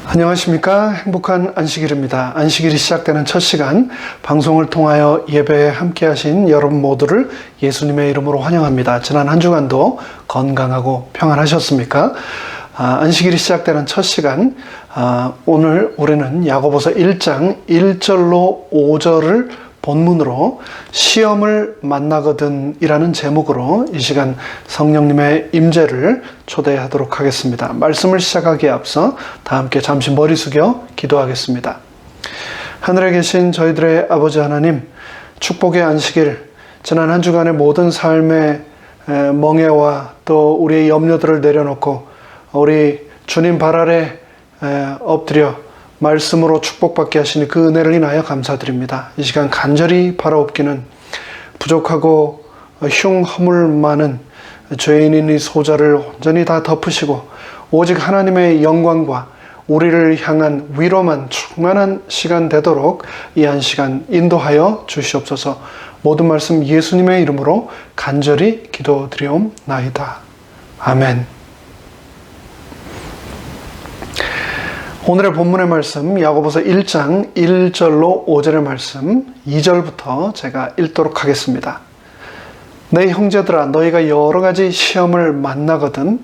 안녕하십니까. 행복한 안식일입니다. 안식일이 시작되는 첫 시간 방송을 통하여 예배에 함께 하신 여러분 모두를 예수님의 이름으로 환영합니다. 지난 한 주간도 건강하고 평안하셨습니까? 안식일이 시작되는 첫 시간, 오늘 우리는 야고보서 1장 1절로 5절을 본문으로 시험을 만나거든 이라는 제목으로 이 시간 성령님의 임재를 초대하도록 하겠습니다. 말씀을 시작하기에 앞서 다 함께 잠시 머리 숙여 기도하겠습니다. 하늘에 계신 저희들의 아버지 하나님, 축복의 안식일, 지난 한 주간의 모든 삶의 멍해와 또 우리의 염려들을 내려놓고 우리 주님 발 아래 엎드려 말씀으로 축복받게 하시니 그 은혜를 인하여 감사드립니다. 이 시간 간절히 바라옵기는 부족하고 흉허물 많은 죄인인 이 소자를 온전히 다 덮으시고 오직 하나님의 영광과 우리를 향한 위로만 충만한 시간 되도록 이 한 시간 인도하여 주시옵소서. 모든 말씀 예수님의 이름으로 간절히 기도드리옵나이다. 아멘. 오늘의 본문의 말씀 야고보서 1장 1절로 5절의 말씀 2절부터 제가 읽도록 하겠습니다. 내 형제들아, 너희가 여러 가지 시험을 만나거든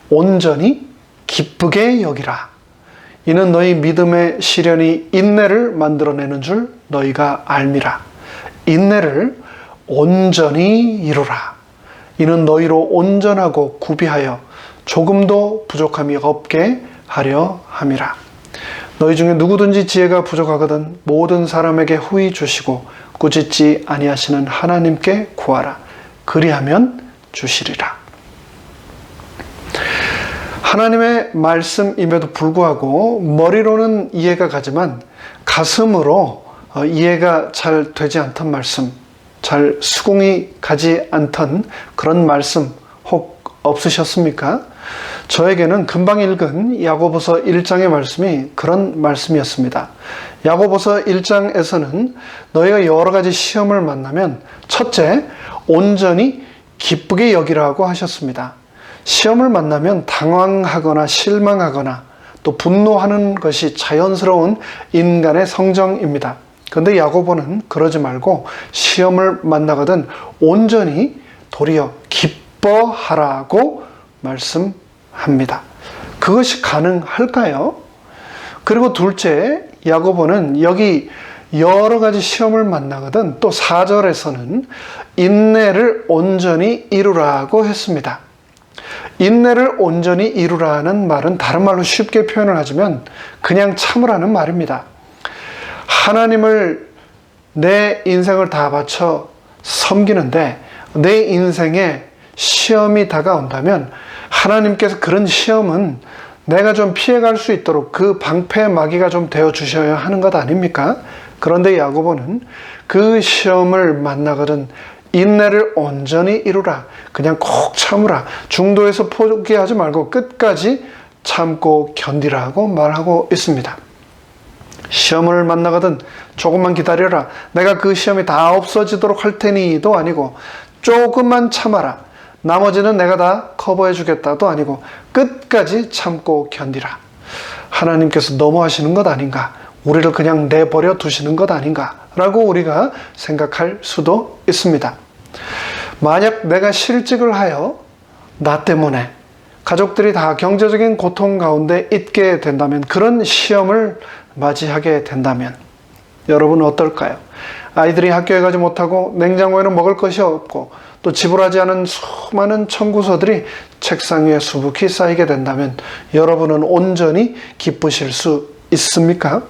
온전히 기쁘게 여기라. 이는 너희 믿음의 시련이 인내를 만들어내는 줄 너희가 알미라. 인내를 온전히 이루라. 이는 너희로 온전하고 구비하여 조금도 부족함이 없게 하려 함이라. 너희 중에 누구든지 지혜가 부족하거든 모든 사람에게 후히 주시고 꾸짖지 아니하시는 하나님께 구하라. 그리하면 주시리라. 하나님의 말씀임에도 불구하고 머리로는 이해가 가지만 가슴으로 이해가 잘 되지 않던 말씀, 잘 수긍이 가지 않던 그런 말씀 혹 없으셨습니까? 저에게는 금방 읽은 야고보서 1장의 말씀이 그런 말씀이었습니다. 야고보서 1장에서는 너희가 여러 가지 시험을 만나면 첫째, 온전히 기쁘게 여기라고 하셨습니다. 시험을 만나면 당황하거나 실망하거나 또 분노하는 것이 자연스러운 인간의 성정입니다. 그런데 야고보는 그러지 말고 시험을 만나거든 온전히 도리어 기뻐하라고 말씀합니다. 그것이 가능할까요? 그리고 둘째, 야고보는 여기 여러 가지 시험을 만나거든 또 4절에서는 인내를 온전히 이루라고 했습니다. 인내를 온전히 이루라는 말은 다른 말로 쉽게 표현을 하자면 그냥 참으라는 말입니다. 하나님을 내 인생을 다 바쳐 섬기는데 내 인생에 시험이 다가온다면 하나님께서 그런 시험은 내가 좀 피해갈 수 있도록 그 방패 마귀가 좀 되어 주셔야 하는 것 아닙니까? 그런데 야고보는 그 시험을 만나거든 인내를 온전히 이루라. 그냥 꼭 참으라. 중도에서 포기하지 말고 끝까지 참고 견디라고 말하고 있습니다. 시험을 만나거든 조금만 기다려라. 내가 그 시험이 다 없어지도록 할 테니도 아니고 조금만 참아라. 나머지는 내가 다 커버해 주겠다도 아니고 끝까지 참고 견디라. 하나님께서 너무하시는 것 아닌가? 우리를 그냥 내버려 두시는 것 아닌가? 라고 우리가 생각할 수도 있습니다. 만약 내가 실직을 하여 나 때문에 가족들이 다 경제적인 고통 가운데 있게 된다면, 그런 시험을 맞이하게 된다면 여러분은 어떨까요? 아이들이 학교에 가지 못하고 냉장고에는 먹을 것이 없고 또 지불하지 않은 수많은 청구서들이 책상 위에 수북히 쌓이게 된다면 여러분은 온전히 기쁘실 수 있습니까?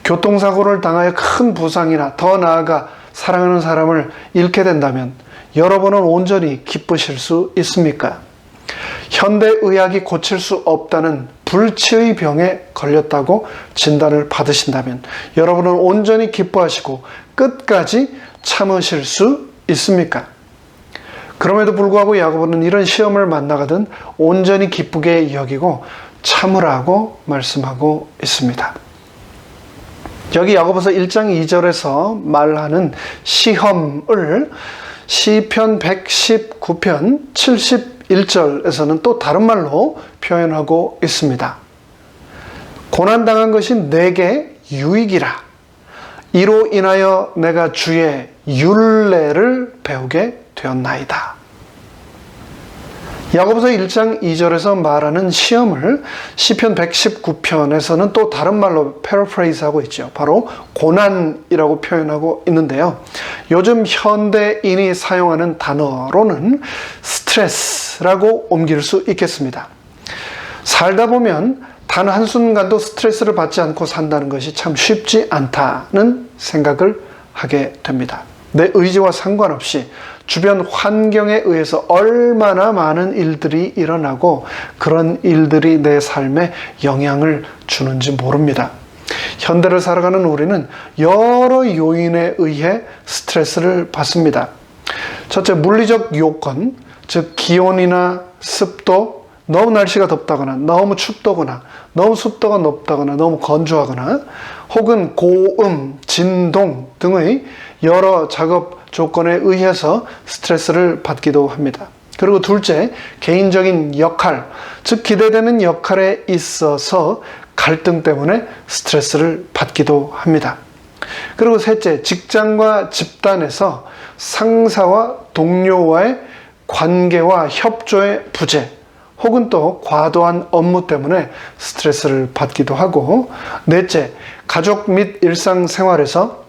교통사고를 당하여 큰 부상이나 더 나아가 사랑하는 사람을 잃게 된다면 여러분은 온전히 기쁘실 수 있습니까? 현대의학이 고칠 수 없다는 불치의 병에 걸렸다고 진단을 받으신다면 여러분은 온전히 기뻐하시고 끝까지 참으실 수 있습니까? 그럼에도 불구하고 야고보는 이런 시험을 만나거든 온전히 기쁘게 여기고 참으라고 말씀하고 있습니다. 여기 야고보서 1장 2절에서 말하는 시험을 시편 119편 71절에서는 또 다른 말로 표현하고 있습니다. 고난당한 것이 내게 유익이라. 이로 인하여 내가 주의 율례를 배우게 되었나이다. 야고보서 1장 2절에서 말하는 시험을 시편 119편에서는 또 다른 말로 패러프레이즈하고 있죠. 바로 고난이라고 표현하고 있는데요. 요즘 현대인이 사용하는 단어로는 스트레스라고 옮길 수 있겠습니다. 살다 보면 단 한순간도 스트레스를 받지 않고 산다는 것이 참 쉽지 않다는 생각을 하게 됩니다. 내 의지와 상관없이 주변 환경에 의해서 얼마나 많은 일들이 일어나고 그런 일들이 내 삶에 영향을 주는지 모릅니다. 현대를 살아가는 우리는 여러 요인에 의해 스트레스를 받습니다. 첫째, 물리적 요건, 즉 기온이나 습도, 너무 날씨가 덥다거나 너무 춥다거나 너무 습도가 높다거나 너무 건조하거나 혹은 고음, 진동 등의 여러 작업 조건에 의해서 스트레스를 받기도 합니다. 그리고 둘째, 개인적인 역할, 즉 기대되는 역할에 있어서 갈등 때문에 스트레스를 받기도 합니다. 그리고 셋째, 직장과 집단에서 상사와 동료와의 관계와 협조의 부재, 혹은 또 과도한 업무 때문에 스트레스를 받기도 하고, 넷째, 가족 및 일상생활에서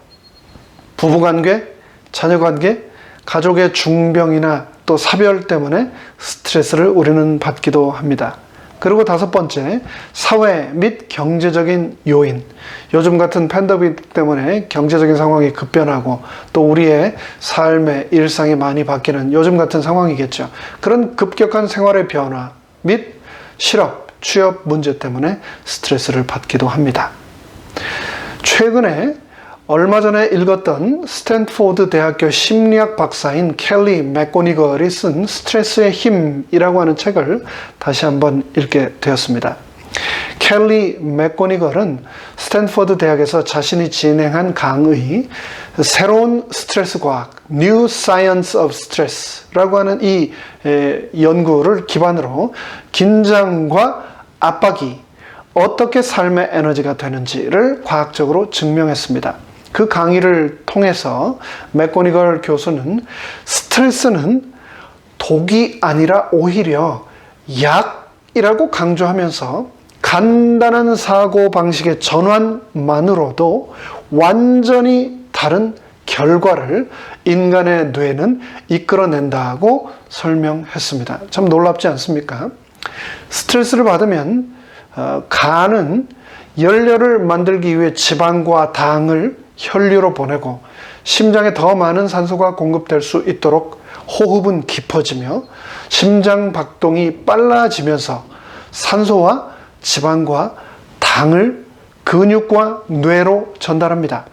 부부관계, 자녀관계, 가족의 중병이나 또 사별 때문에 스트레스를 우리는 받기도 합니다. 그리고 다섯 번째, 사회 및 경제적인 요인. 요즘 같은 팬데믹 때문에 경제적인 상황이 급변하고 또 우리의 삶의 일상이 많이 바뀌는 요즘 같은 상황이겠죠. 그런 급격한 생활의 변화 및 실업, 취업 문제 때문에 스트레스를 받기도 합니다. 최근에 얼마 전에 읽었던 스탠포드 대학교 심리학 박사인 켈리 맥고니걸이 쓴 스트레스의 힘이라고 하는 책을 다시 한번 읽게 되었습니다. 켈리 맥고니걸은 스탠포드 대학에서 자신이 진행한 강의 새로운 스트레스 과학, New Science of Stress라고 하는 이 연구를 기반으로 긴장과 압박이 어떻게 삶의 에너지가 되는지를 과학적으로 증명했습니다. 그 강의를 통해서 맥고니걸 교수는 스트레스는 독이 아니라 오히려 약이라고 강조하면서 간단한 사고방식의 전환만으로도 완전히 다른 결과를 인간의 뇌는 이끌어낸다고 설명했습니다. 참 놀랍지 않습니까? 스트레스를 받으면 간은 연료를 만들기 위해 지방과 당을 혈류로 보내고 심장에 더 많은 산소가 공급될 수 있도록 호흡은 깊어지며 심장 박동이 빨라지면서 산소와 지방과 당을 근육과 뇌로 전달합니다.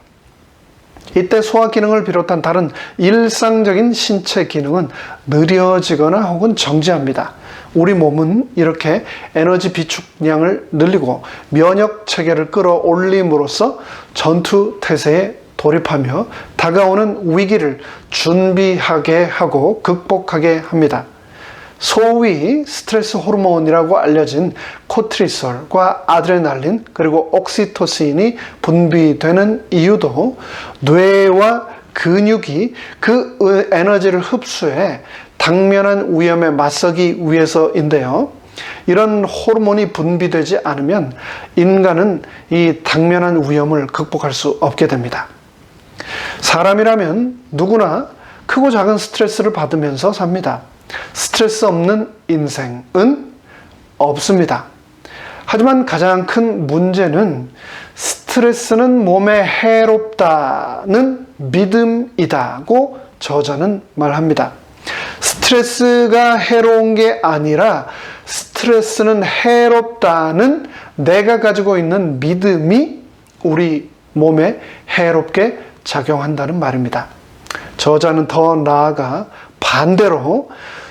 이때 소화 기능을 비롯한 다른 일상적인 신체 기능은 느려지거나 혹은 정지합니다. 우리 몸은 이렇게 에너지 비축량을 늘리고 면역 체계를 끌어올림으로써 전투 태세에 돌입하며 다가오는 위기를 준비하게 하고 극복하게 합니다. 소위 스트레스 호르몬이라고 알려진 코트리솔과 아드레날린 그리고 옥시토신이 분비되는 이유도 뇌와 근육이 그 에너지를 흡수해 당면한 위험에 맞서기 위해서인데요. 이런 호르몬이 분비되지 않으면 인간은 이 당면한 위험을 극복할 수 없게 됩니다. 사람이라면 누구나 크고 작은 스트레스를 받으면서 삽니다. 스트레스 없는 인생은 없습니다. 하지만 가장 큰 문제는 스트레스는 몸에 해롭다는 믿음이다고 저자는 말합니다. 스트레스가 해로운 게 아니라 스트레스는 해롭다는 내가 가지고 있는 믿음이 우리 몸에 해롭게 작용한다는 말입니다. 저자는 더 나아가 반대로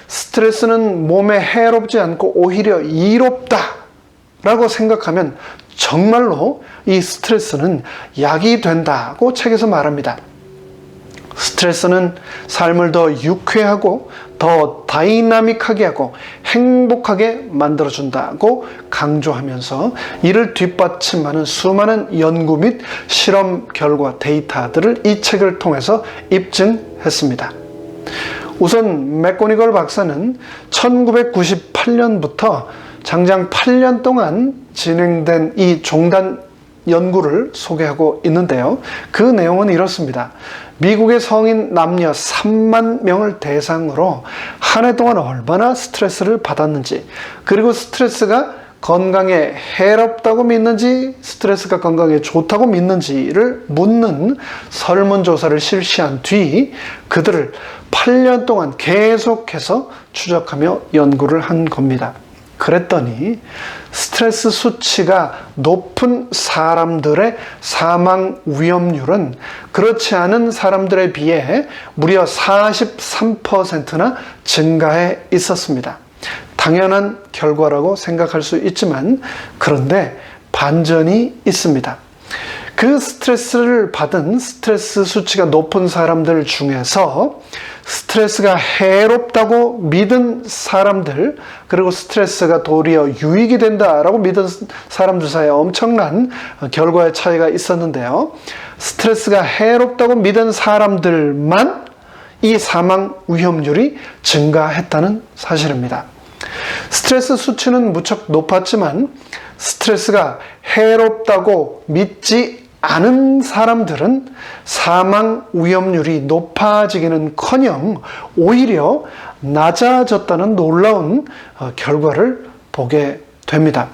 스트레스는 몸에 해롭지 않고 오히려 이롭다라고 생각하면 정말로 이 스트레스는 약이 된다고 책에서 말합니다. 스트레스는 삶을 더 유쾌하고 더 다이나믹하게 하고 행복하게 만들어준다고 강조하면서 이를 뒷받침하는 수많은 연구 및 실험 결과 데이터들을 이 책을 통해서 입증했습니다. 우선 맥고니걸 박사는 1998년부터 장장 8년 동안 진행된 이 종단 연구를 소개하고 있는데요. 그 내용은 이렇습니다. 미국의 성인 남녀 3만 명을 대상으로 한 해 동안 얼마나 스트레스를 받았는지, 그리고 스트레스가 건강에 해롭다고 믿는지 스트레스가 건강에 좋다고 믿는지를 묻는 설문조사를 실시한 뒤 그들을 8년 동안 계속해서 추적하며 연구를 한 겁니다. 그랬더니 스트레스 수치가 높은 사람들의 사망 위험률은 그렇지 않은 사람들에 비해 무려 43%나 증가해 있었습니다. 당연한 결과라고 생각할 수 있지만 그런데 반전이 있습니다. 그 스트레스를 받은 스트레스 수치가 높은 사람들 중에서 스트레스가 해롭다고 믿은 사람들, 그리고 스트레스가 도리어 유익이 된다라고 믿은 사람들 사이에 엄청난 결과의 차이가 있었는데요. 스트레스가 해롭다고 믿은 사람들만 이 사망 위험률이 증가했다는 사실입니다. 스트레스 수치는 무척 높았지만 스트레스가 해롭다고 믿지 않은 사람들은 사망 위험률이 높아지기는커녕 오히려 낮아졌다는 놀라운 결과를 보게 됩니다.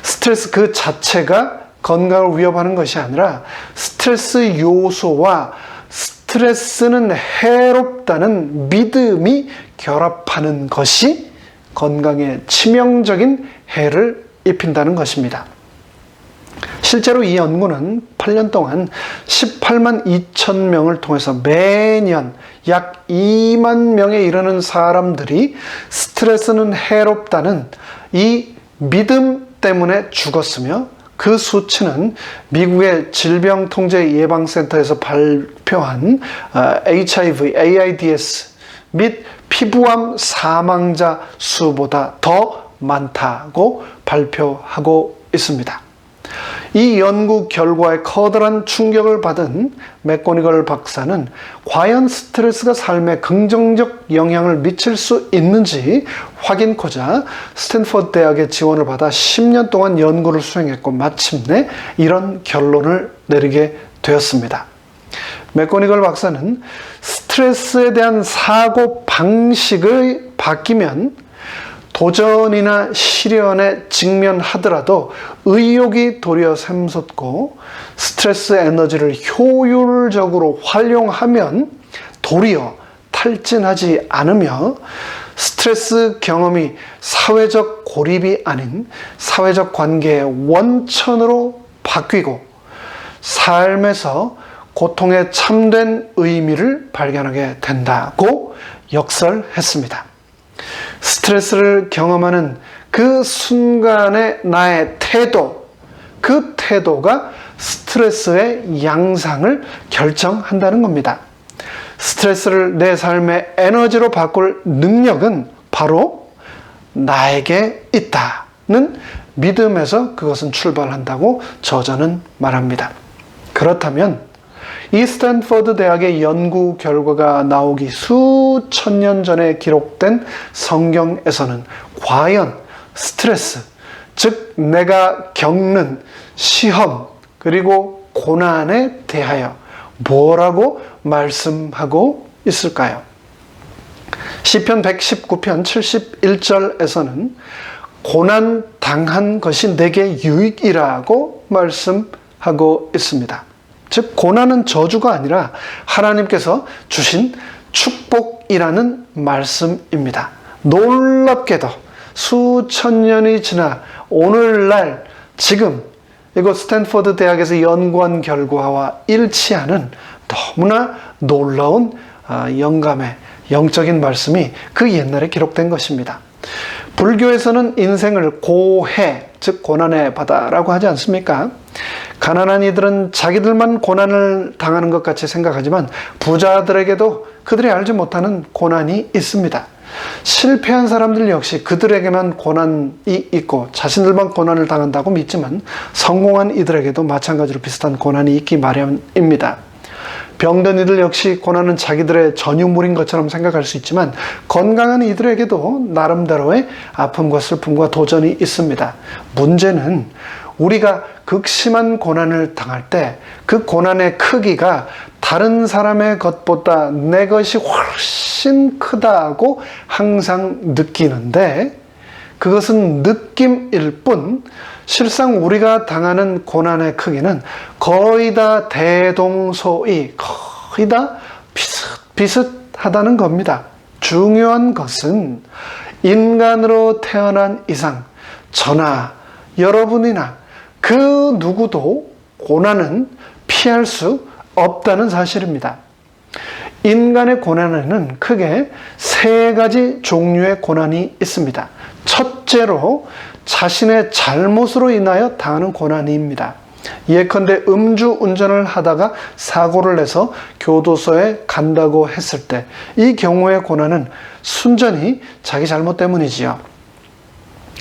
스트레스 그 자체가 건강을 위협하는 것이 아니라 스트레스 요소와 스트레스는 해롭다는 믿음이 결합하는 것이 건강에 치명적인 해를 입힌다는 것입니다. 실제로 이 연구는 8년 동안 18만 2천 명을 통해서 매년 약 2만 명에 이르는 사람들이 스트레스는 해롭다는 이 믿음 때문에 죽었으며, 그 수치는 미국의 질병통제예방센터에서 발표한 HIV, AIDS 및 피부암 사망자 수보다 더 많다고 발표하고 있습니다. 이 연구 결과에 커다란 충격을 받은 맥고니걸 박사는 과연 스트레스가 삶에 긍정적 영향을 미칠 수 있는지 확인코자 스탠퍼드 대학의 지원을 받아 10년 동안 연구를 수행했고 마침내 이런 결론을 내리게 되었습니다. 맥고니걸 박사는 스트레스에 대한 사고 방식을 바뀌면 도전이나 시련에 직면하더라도 의욕이 도리어 샘솟고 스트레스 에너지를 효율적으로 활용하면 도리어 탈진하지 않으며 스트레스 경험이 사회적 고립이 아닌 사회적 관계의 원천으로 바뀌고 삶에서 고통의 참된 의미를 발견하게 된다고 역설했습니다. 스트레스를 경험하는 그 순간의 나의 태도, 그 태도가 스트레스의 양상을 결정한다는 겁니다. 스트레스를 내 삶의 에너지로 바꿀 능력은 바로 나에게 있다는 믿음에서 그것은 출발한다고 저자는 말합니다. 그렇다면 이 스탠퍼드 대학의 연구 결과가 나오기 수천 년 전에 기록된 성경에서는 과연 스트레스, 즉 내가 겪는 시험 그리고 고난에 대하여 뭐라고 말씀하고 있을까요? 시편 119편 71절에서는 고난 당한 것이 내게 유익이라고 말씀하고 있습니다. 즉 고난은 저주가 아니라 하나님께서 주신 축복이라는 말씀입니다. 놀랍게도 수천 년이 지나 오늘날 지금 이곳 스탠퍼드 대학에서 연구한 결과와 일치하는 너무나 놀라운 영감의 영적인 말씀이 그 옛날에 기록된 것입니다. 불교에서는 인생을 고해, 즉 고난의 바다라고 하지 않습니까? 가난한 이들은 자기들만 고난을 당하는 것 같이 생각하지만 부자들에게도 그들이 알지 못하는 고난이 있습니다. 실패한 사람들 역시 그들에게만 고난이 있고 자신들만 고난을 당한다고 믿지만 성공한 이들에게도 마찬가지로 비슷한 고난이 있기 마련입니다. 병든 이들 역시 고난은 자기들의 전유물인 것처럼 생각할 수 있지만 건강한 이들에게도 나름대로의 아픔과 슬픔과 도전이 있습니다. 문제는 우리가 극심한 고난을 당할 때 그 고난의 크기가 다른 사람의 것보다 내 것이 훨씬 크다고 항상 느끼는데 그것은 느낌일 뿐 실상 우리가 당하는 고난의 크기는 거의 다 대동소이, 거의 다 비슷비슷하다는 겁니다. 중요한 것은 인간으로 태어난 이상 저나 여러분이나 그 누구도 고난은 피할 수 없다는 사실입니다. 인간의 고난에는 크게 세 가지 종류의 고난이 있습니다. 첫째로 자신의 잘못으로 인하여 당하는 고난입니다. 예컨대 음주운전을 하다가 사고를 내서 교도소에 간다고 했을 때 이 경우의 고난은 순전히 자기 잘못 때문이지요.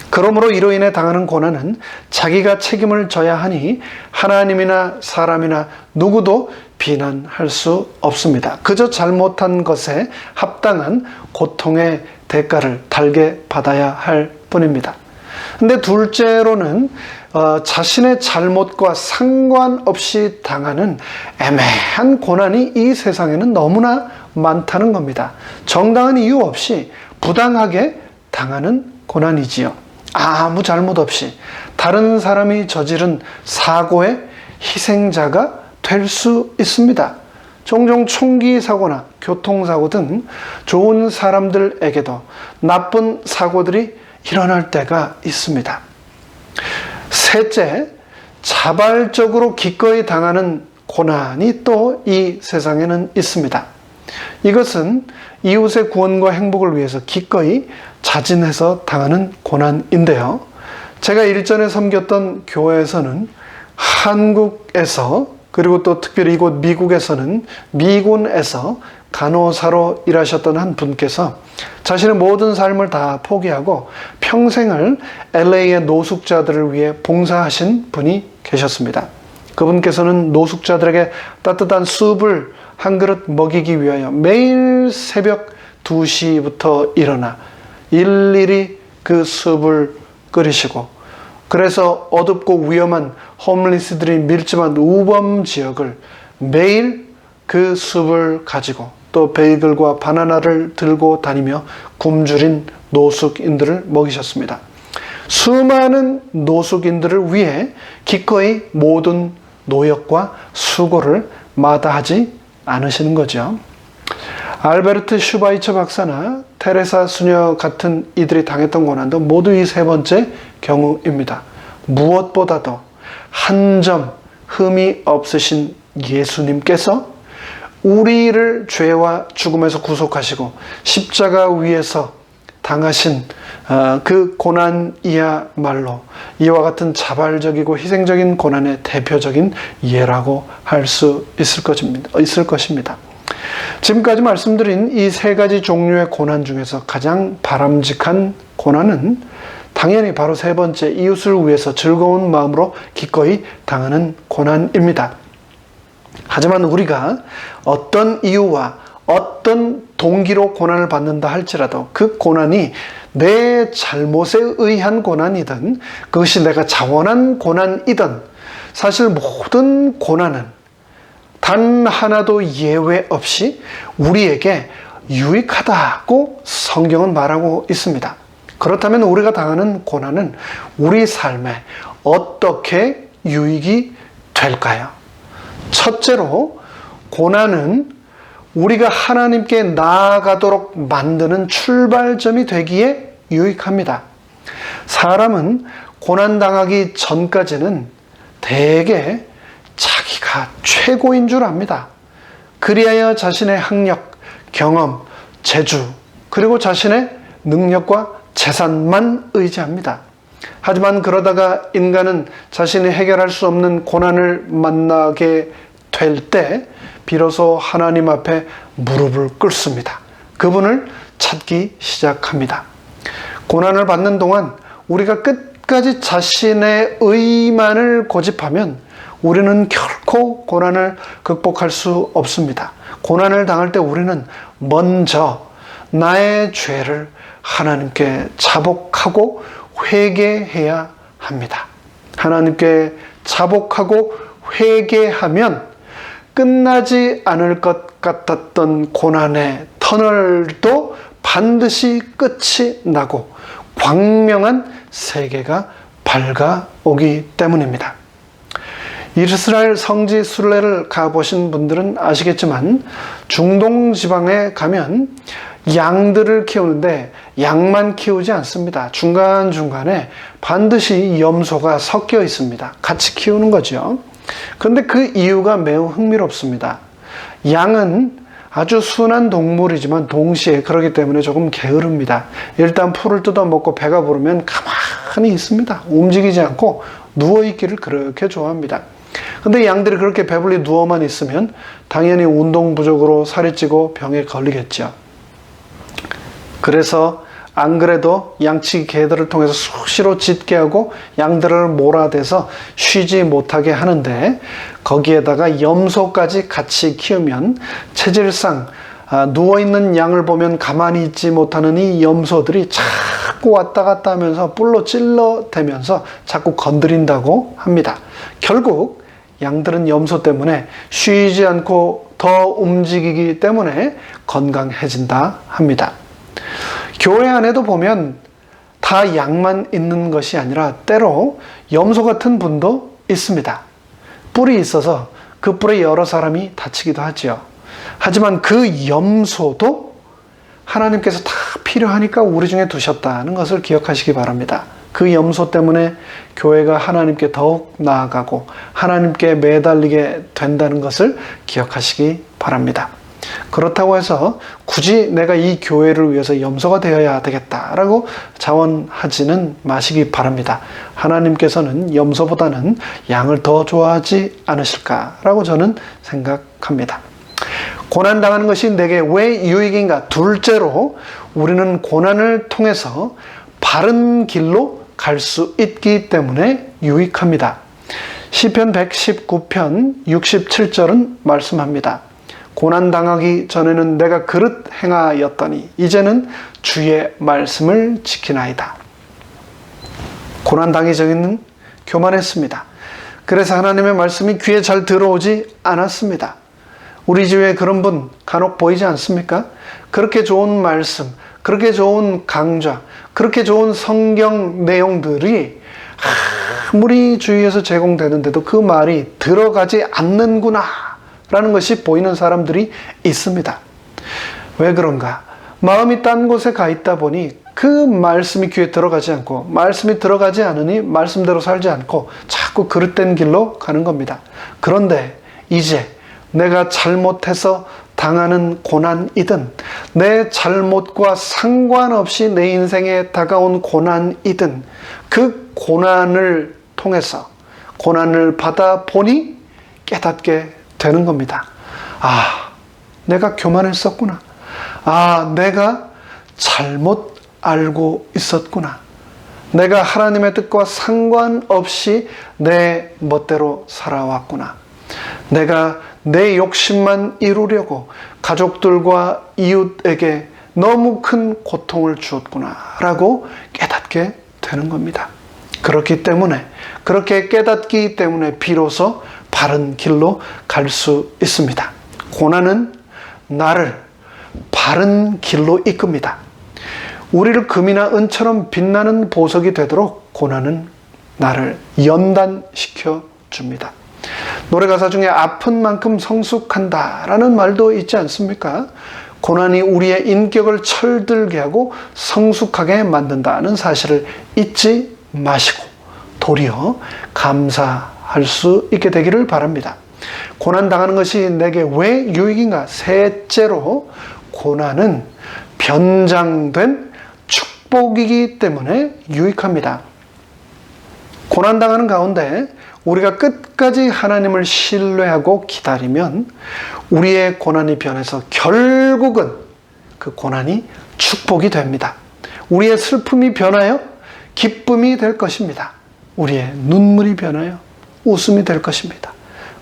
그러므로 이로 인해 당하는 고난은 자기가 책임을 져야 하니 하나님이나 사람이나 누구도 비난할 수 없습니다. 그저 잘못한 것에 합당한 고통의 대가를 달게 받아야 할 뿐입니다. 근데 둘째로는 자신의 잘못과 상관없이 당하는 애매한 고난이 이 세상에는 너무나 많다는 겁니다. 정당한 이유 없이 부당하게 당하는 고난이지요. 아무 잘못 없이 다른 사람이 저지른 사고의 희생자가 될 수 있습니다. 종종 총기 사고나 교통사고 등 좋은 사람들에게도 나쁜 사고들이 일어날 때가 있습니다. 셋째, 자발적으로 기꺼이 당하는 고난이 또 이 세상에는 있습니다. 이것은 이웃의 구원과 행복을 위해서 기꺼이 자진해서 당하는 고난인데요. 제가 일전에 섬겼던 교회에서는 한국에서 그리고 또 특별히 이곳 미국에서는 미군에서 간호사로 일하셨던 한 분께서 자신의 모든 삶을 다 포기하고 평생을 LA의 노숙자들을 위해 봉사하신 분이 계셨습니다. 그분께서는 노숙자들에게 따뜻한 수프를 한 그릇 먹이기 위하여 매일 새벽 2시부터 일어나 일일이 그 수프를 끓이시고 그래서 어둡고 위험한 홈리스들이 밀집한 우범 지역을 매일 그 수프를 가지고 또 베이글과 바나나를 들고 다니며 굶주린 노숙인들을 먹이셨습니다. 수많은 노숙인들을 위해 기꺼이 모든 노역과 수고를 마다하지 않으시는 거죠. 알베르트 슈바이처 박사나 테레사 수녀 같은 이들이 당했던 고난도 모두 이 세 번째 경우입니다. 무엇보다도 한 점 흠이 없으신 예수님께서 우리를 죄와 죽음에서 구속하시고 십자가 위에서 당하신 그 고난이야말로 이와 같은 자발적이고 희생적인 고난의 대표적인 예라고 할 수 있을 것입니다. 지금까지 말씀드린 이 세 가지 종류의 고난 중에서 가장 바람직한 고난은 당연히 바로 세 번째 이웃을 위해서 즐거운 마음으로 기꺼이 당하는 고난입니다. 하지만 우리가 어떤 이유와 어떤 동기로 고난을 받는다 할지라도 그 고난이 내 잘못에 의한 고난이든 그것이 내가 자원한 고난이든 사실 모든 고난은 단 하나도 예외 없이 우리에게 유익하다고 성경은 말하고 있습니다. 그렇다면 우리가 당하는 고난은 우리 삶에 어떻게 유익이 될까요? 첫째로 고난은 우리가 하나님께 나아가도록 만드는 출발점이 되기에 유익합니다. 사람은 고난당하기 전까지는 대개 자기가 최고인 줄 압니다. 그리하여 자신의 학력, 경험, 재주, 그리고 자신의 능력과 재산만 의지합니다. 하지만 그러다가 인간은 자신이 해결할 수 없는 고난을 만나게 될 때 비로소 하나님 앞에 무릎을 꿇습니다. 그분을 찾기 시작합니다. 고난을 받는 동안 우리가 끝까지 자신의 의만을 고집하면 우리는 결코 고난을 극복할 수 없습니다. 고난을 당할 때 우리는 먼저 나의 죄를 하나님께 자복하고 회개해야 합니다. 하나님께 자복하고 회개하면 끝나지 않을 것 같았던 고난의 터널도 반드시 끝이 나고 광명한 세계가 밝아오기 때문입니다. 이스라엘 성지 순례를 가보신 분들은 아시겠지만 중동 지방에 가면 양들을 키우는데 양만 키우지 않습니다. 중간중간에 반드시 염소가 섞여 있습니다. 같이 키우는 거죠. 그런데 그 이유가 매우 흥미롭습니다. 양은 아주 순한 동물이지만 동시에 그렇기 때문에 조금 게으릅니다. 일단 풀을 뜯어먹고 배가 부르면 가만히 있습니다. 움직이지 않고 누워있기를 그렇게 좋아합니다. 근데 양들이 그렇게 배불리 누워만 있으면 당연히 운동 부족으로 살이 찌고 병에 걸리겠죠. 그래서 안 그래도 양치기 개들을 통해서 수시로 짖게 하고 양들을 몰아대서 쉬지 못하게 하는데 거기에다가 염소까지 같이 키우면 체질상 누워있는 양을 보면 가만히 있지 못하는 이 염소들이 자꾸 왔다 갔다 하면서 뿔로 찔러대면서 자꾸 건드린다고 합니다. 결국 양들은 염소 때문에 쉬지 않고 더 움직이기 때문에 건강해진다 합니다. 교회 안에도 보면 다 양만 있는 것이 아니라 때로 염소 같은 분도 있습니다. 뿔이 있어서 그 뿔에 여러 사람이 다치기도 하죠. 하지만 그 염소도 하나님께서 다 필요하니까 우리 중에 두셨다는 것을 기억하시기 바랍니다. 그 염소 때문에 교회가 하나님께 더욱 나아가고 하나님께 매달리게 된다는 것을 기억하시기 바랍니다. 그렇다고 해서 굳이 내가 이 교회를 위해서 염소가 되어야 되겠다라고 자원하지는 마시기 바랍니다. 하나님께서는 염소보다는 양을 더 좋아하지 않으실까라고 저는 생각합니다. 고난당하는 것이 내게 왜 유익인가? 둘째로 우리는 고난을 통해서 바른 길로 갈 수 있기 때문에 유익합니다. 시편 119편 67절은 말씀합니다. 고난당하기 전에는 내가 그릇 행하였더니 이제는 주의 말씀을 지키나이다. 고난당하기 전에는 교만했습니다. 그래서 하나님의 말씀이 귀에 잘 들어오지 않았습니다. 우리 주위에 그런 분 간혹 보이지 않습니까? 그렇게 좋은 말씀, 그렇게 좋은 강좌, 그렇게 좋은 성경 내용들이 아무리 주위에서 제공되는데도 그 말이 들어가지 않는구나 라는 것이 보이는 사람들이 있습니다. 왜 그런가? 마음이 딴 곳에 가 있다 보니 그 말씀이 귀에 들어가지 않고 말씀이 들어가지 않으니 말씀대로 살지 않고 자꾸 그릇된 길로 가는 겁니다. 그런데 이제 내가 잘못해서 당하는 고난이든 내 잘못과 상관없이 내 인생에 다가온 고난이든 그 고난을 통해서 고난을 받아보니 깨닫게 되는 겁니다. 아, 내가 교만했었구나. 아, 내가 잘못 알고 있었구나. 내가 하나님의 뜻과 상관없이 내 멋대로 살아왔구나. 내가 내 욕심만 이루려고 가족들과 이웃에게 너무 큰 고통을 주었구나 라고 깨닫게 되는 겁니다. 그렇기 때문에 그렇게 깨닫기 때문에 비로소 바른 길로 갈 수 있습니다. 고난은 나를 바른 길로 이끕니다. 우리를 금이나 은처럼 빛나는 보석이 되도록 고난은 나를 연단시켜 줍니다. 노래 가사 중에 아픈 만큼 성숙한다 라는 말도 있지 않습니까? 고난이 우리의 인격을 철들게 하고 성숙하게 만든다는 사실을 잊지 마시고 도리어 감사할 수 있게 되기를 바랍니다. 고난당하는 것이 내게 왜 유익인가? 셋째로 고난은 변장된 축복이기 때문에 유익합니다. 고난당하는 가운데 우리가 끝까지 하나님을 신뢰하고 기다리면 우리의 고난이 변해서 결국은 그 고난이 축복이 됩니다. 우리의 슬픔이 변하여 기쁨이 될 것입니다. 우리의 눈물이 변하여 웃음이 될 것입니다.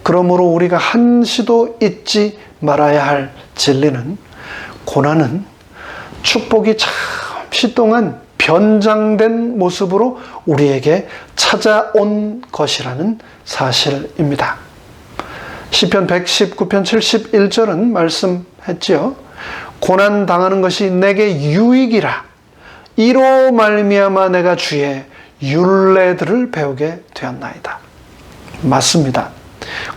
그러므로 우리가 한시도 잊지 말아야 할 진리는 고난은 축복이 잠시 동안 변장된 모습으로 우리에게 찾아온 것이라는 사실입니다. 시편 119편 71절은 말씀했지요. 고난 당하는 것이 내게 유익이라. 이로 말미암아 내가 주의 율례들을 배우게 되었나이다. 맞습니다.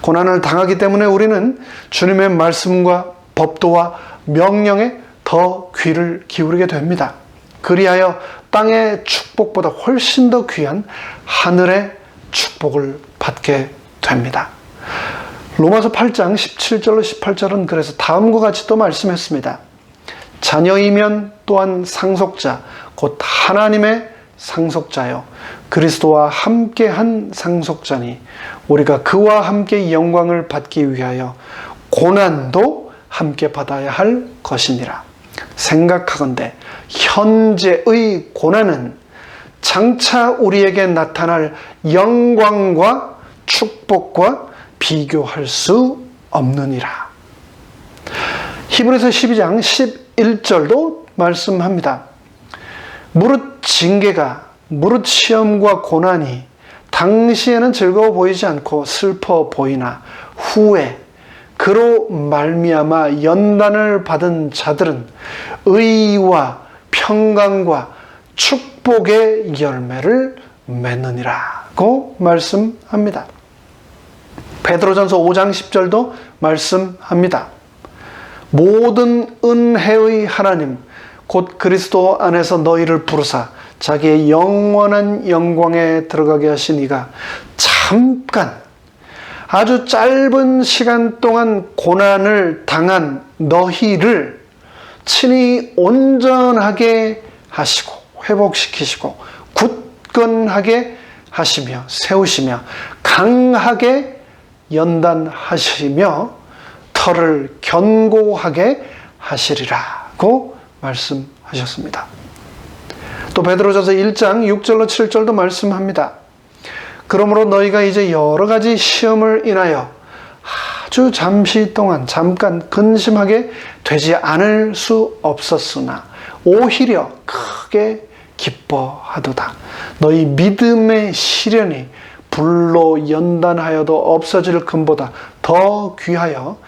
고난을 당하기 때문에 우리는 주님의 말씀과 법도와 명령에 더 귀를 기울이게 됩니다. 그리하여 땅의 축복보다 훨씬 더 귀한 하늘의 축복을 받게 됩니다. 로마서 8장 17절로 18절은 그래서 다음과 같이 또 말씀했습니다. 자녀이면 또한 상속자, 곧 하나님의 상속자요 그리스도와 함께한 상속자니 우리가 그와 함께 영광을 받기 위하여 고난도 함께 받아야 할 것이니라. 생각하건대 현재의 고난은 장차 우리에게 나타날 영광과 축복과 비교할 수 없느니라. 히브리서 12장 11절도 말씀합니다. 무릇 징계가 무릇 시험과 고난이 당시에는 즐거워 보이지 않고 슬퍼 보이나 후에 그로 말미암아 연단을 받은 자들은 의와 평강과 축복의 열매를 맺느니라고 말씀합니다. 베드로전서 5장 10절도 말씀합니다. 모든 은혜의 하나님 곧 그리스도 안에서 너희를 부르사 자기의 영원한 영광에 들어가게 하신 이가 잠깐 아주 짧은 시간 동안 고난을 당한 너희를 친히 온전하게 하시고 회복시키시고 굳건하게 하시며 세우시며 강하게 연단하시며 털을 견고하게 하시리라고 말씀하셨습니다. 또 베드로전서 1장 6절로 7절도 말씀합니다. 그러므로 너희가 이제 여러 가지 시험을 인하여 아주 잠시 동안 잠깐 근심하게 되지 않을 수 없었으나 오히려 크게 기뻐하도다. 너희 믿음의 시련이 불로 연단하여도 없어질 금보다 더 귀하여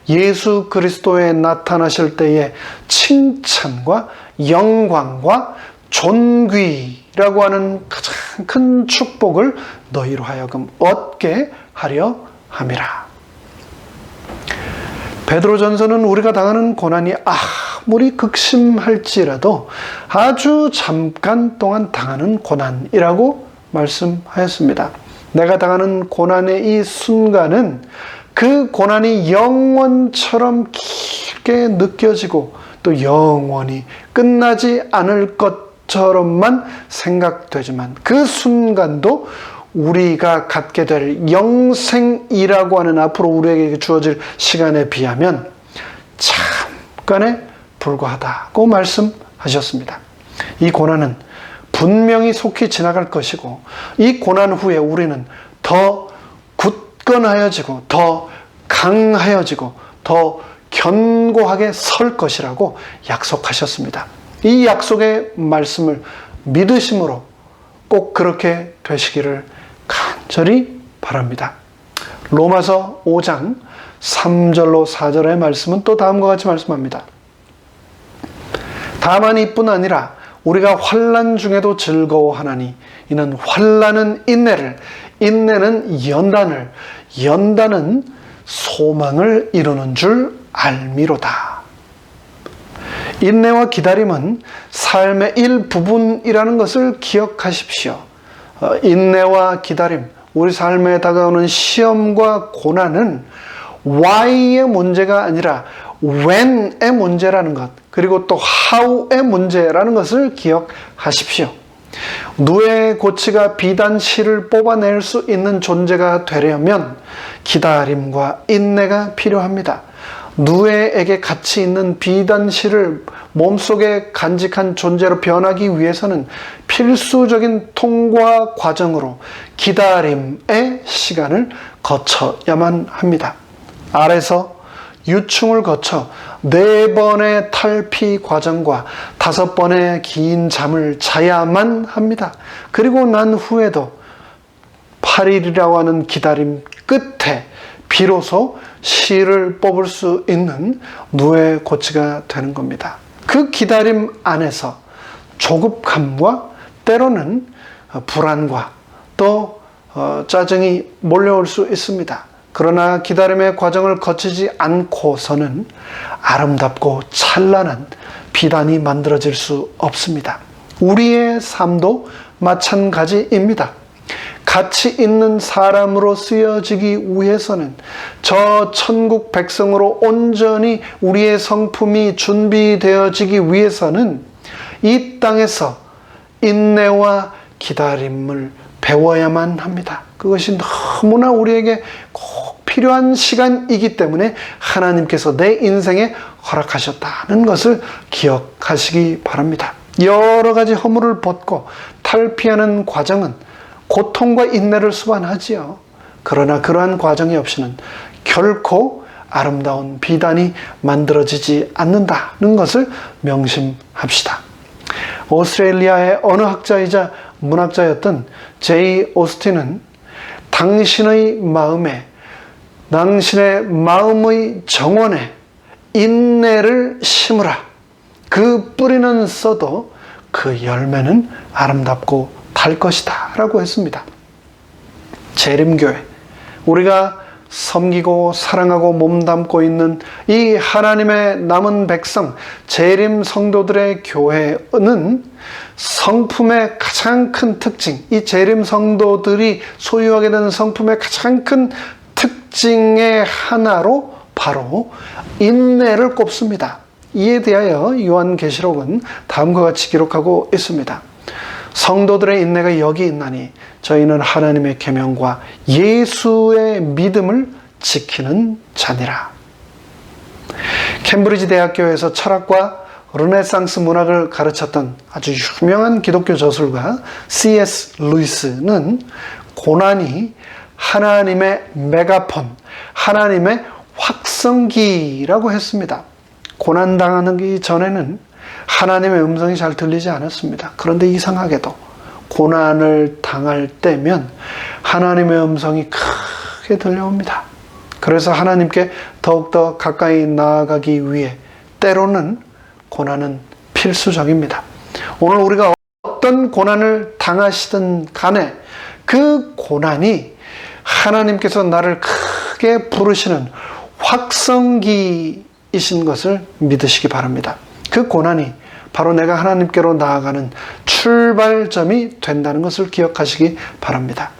예수 그리스도에 나타나실 때의 칭찬과 영광과 존귀라고 하는 가장 큰 축복을 너희로 하여금 얻게 하려 함이라. 베드로전서는 우리가 당하는 고난이 아무리 극심할지라도 아주 잠깐 동안 당하는 고난이라고 말씀하였습니다. 내가 당하는 고난의 이 순간은 그 고난이 영원처럼 길게 느껴지고 또 영원히 끝나지 않을 것처럼만 생각되지만 그 순간도 우리가 갖게 될 영생이라고 하는 앞으로 우리에게 주어질 시간에 비하면 잠깐에 불과하다고 말씀하셨습니다. 이 고난은 분명히 속히 지나갈 것이고 이 고난 후에 우리는 더 굳건하여지고 더 강하여지고 더 견고하게 설 것이라고 약속하셨습니다. 이 약속의 말씀을 믿으심으로 꼭 그렇게 되시기를 간절히 바랍니다. 로마서 5장 3절로 4절의 말씀은 또 다음과 같이 말씀합니다. 다만 이뿐 아니라 우리가 환난 중에도 즐거워하나니 이는 환난은 인내를, 인내는 연단을, 연단은 소망을 이루는 줄 알미로다. 인내와 기다림은 삶의 일부분이라는 것을 기억하십시오. 인내와 기다림, 우리 삶에 다가오는 시험과 고난은 Y의 문제가 아니라 when의 문제라는 것, 그리고 또 how의 문제라는 것을 기억하십시오. 누에 고치가 비단 실을 뽑아낼 수 있는 존재가 되려면 기다림과 인내가 필요합니다. 누에에게 가치 있는 비단 실을 몸속에 간직한 존재로 변하기 위해서는 필수적인 통과 과정으로 기다림의 시간을 거쳐야만 합니다. 알에서 유충을 거쳐 4번의 탈피 과정과 5번의 긴 잠을 자야만 합니다. 그리고 난 후에도 8일이라고 하는 기다림 끝에 비로소 실을 뽑을 수 있는 누에 고치가 되는 겁니다. 그 기다림 안에서 조급함과 때로는 불안과 또 짜증이 몰려올 수 있습니다. 그러나 기다림의 과정을 거치지 않고서는 아름답고 찬란한 비단이 만들어질 수 없습니다. 우리의 삶도 마찬가지입니다. 가치 있는 사람으로 쓰여지기 위해서는 저 천국 백성으로 온전히 우리의 성품이 준비되어지기 위해서는 이 땅에서 인내와 기다림을 배워야만 합니다. 그것이 너무나 우리에게 꼭 필요한 시간이기 때문에 하나님께서 내 인생에 허락하셨다는 것을 기억하시기 바랍니다. 여러 가지 허물을 벗고 탈피하는 과정은 고통과 인내를 수반하지요. 그러나 그러한 과정이 없이는 결코 아름다운 비단이 만들어지지 않는다는 것을 명심합시다. 오스트레일리아의 언어학자이자 문학자였던 제이 오스틴은 당신의 마음의 정원에 인내를 심으라. 그 뿌리는 써도 그 열매는 아름답고 달 것이다 라고 했습니다. 재림교회, 우리가 섬기고 사랑하고 몸담고 있는 이 하나님의 남은 백성 재림 성도들의 교회는 성품의 가장 큰 특징, 이 재림 성도들이 소유하게 되는 성품의 가장 큰 특징의 하나로 바로 인내를 꼽습니다. 이에 대하여 요한계시록은 다음과 같이 기록하고 있습니다. 성도들의 인내가 여기 있나니 저희는 하나님의 계명과 예수의 믿음을 지키는 자니라. 캠브리지 대학교에서 철학과 르네상스 문학을 가르쳤던 아주 유명한 기독교 저술가 C.S. 루이스는 고난이 하나님의 메가폰, 하나님의 확성기라고 했습니다. 고난당하기 전에는 하나님의 음성이 잘 들리지 않았습니다. 그런데 이상하게도 고난을 당할 때면 하나님의 음성이 크게 들려옵니다. 그래서 하나님께 더욱더 가까이 나아가기 위해 때로는 고난은 필수적입니다. 오늘 우리가 어떤 고난을 당하시든 간에 그 고난이 하나님께서 나를 크게 부르시는 확성기이신 것을 믿으시기 바랍니다. 그 고난이 바로 내가 하나님께로 나아가는 출발점이 된다는 것을 기억하시기 바랍니다.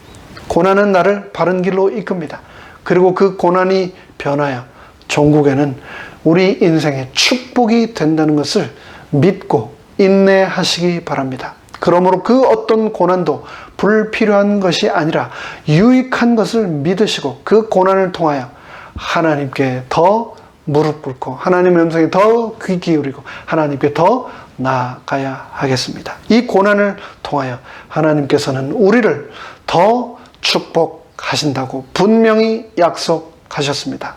고난은 나를 바른 길로 이끕니다. 그리고 그 고난이 변하여 종국에는 우리 인생의 축복이 된다는 것을 믿고 인내하시기 바랍니다. 그러므로 그 어떤 고난도 불필요한 것이 아니라 유익한 것을 믿으시고 그 고난을 통하여 하나님께 더 무릎 꿇고 하나님의 음성에 더 귀 기울이고 하나님께 더 나아가야 하겠습니다. 이 고난을 통하여 하나님께서는 우리를 더 축복하신다고 분명히 약속하셨습니다.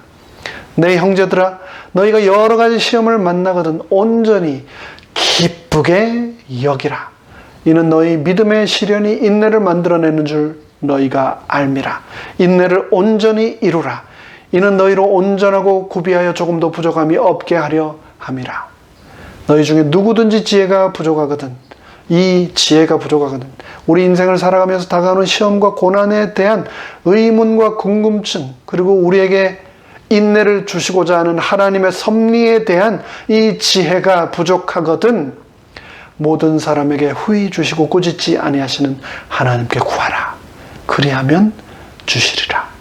내 형제들아, 너희가 여러 가지 시험을 만나거든 온전히 기쁘게 여기라. 이는 너희 믿음의 시련이 인내를 만들어내는 줄 너희가 알미라. 인내를 온전히 이루라. 이는 너희로 온전하고 구비하여 조금도 부족함이 없게 하려 함이라. 너희 중에 누구든지 지혜가 부족하거든, 이 지혜가 부족하거든, 우리 인생을 살아가면서 다가오는 시험과 고난에 대한 의문과 궁금증, 그리고 우리에게 인내를 주시고자 하는 하나님의 섭리에 대한 이 지혜가 부족하거든 모든 사람에게 후히 주시고 꾸짖지 아니하시는 하나님께 구하라. 그리하면 주시리라.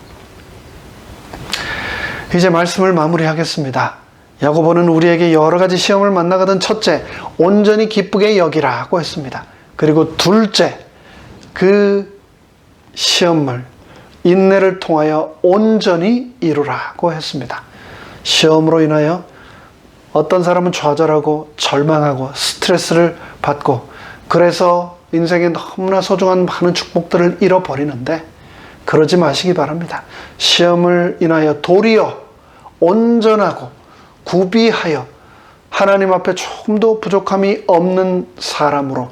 이제 말씀을 마무리하겠습니다. 야고보는 우리에게 여러 가지 시험을 만나거든 첫째, 온전히 기쁘게 여기라고 했습니다. 그리고 둘째, 그 시험을 인내를 통하여 온전히 이루라고 했습니다. 시험으로 인하여 어떤 사람은 좌절하고 절망하고 스트레스를 받고 그래서 인생에 너무나 소중한 많은 축복들을 잃어버리는데 그러지 마시기 바랍니다. 시험을 인하여 도리어 온전하고 구비하여 하나님 앞에 조금도 부족함이 없는 사람으로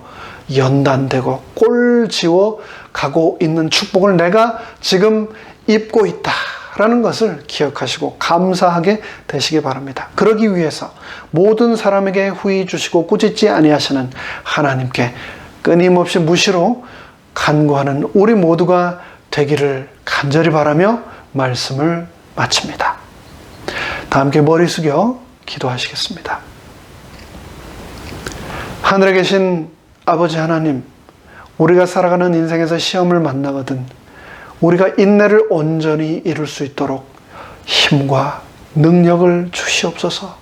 연단되고 꼴지워 가고 있는 축복을 내가 지금 입고 있다라는 것을 기억하시고 감사하게 되시기 바랍니다. 그러기 위해서 모든 사람에게 후히 주시고 꾸짖지 아니하시는 하나님께 끊임없이 무시로 간구하는 우리 모두가 되기를 간절히 바라며 말씀을 마칩니다. 다 함께 머리 숙여 기도하시겠습니다. 하늘에 계신 아버지 하나님, 우리가 살아가는 인생에서 시험을 만나거든 우리가 인내를 온전히 이룰 수 있도록 힘과 능력을 주시옵소서.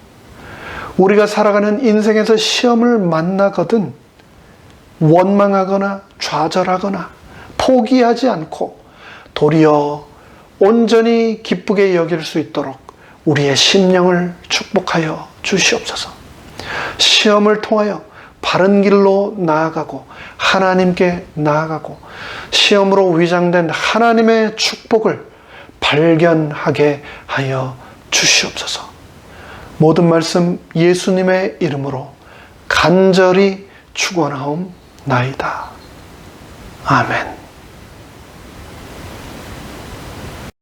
우리가 살아가는 인생에서 시험을 만나거든 원망하거나 좌절하거나 포기하지 않고 도리어 온전히 기쁘게 여길 수 있도록 우리의 심령을 축복하여 주시옵소서. 시험을 통하여 바른 길로 나아가고 하나님께 나아가고 시험으로 위장된 하나님의 축복을 발견하게 하여 주시옵소서. 모든 말씀 예수님의 이름으로 간절히 축원하옵나이다. 아멘.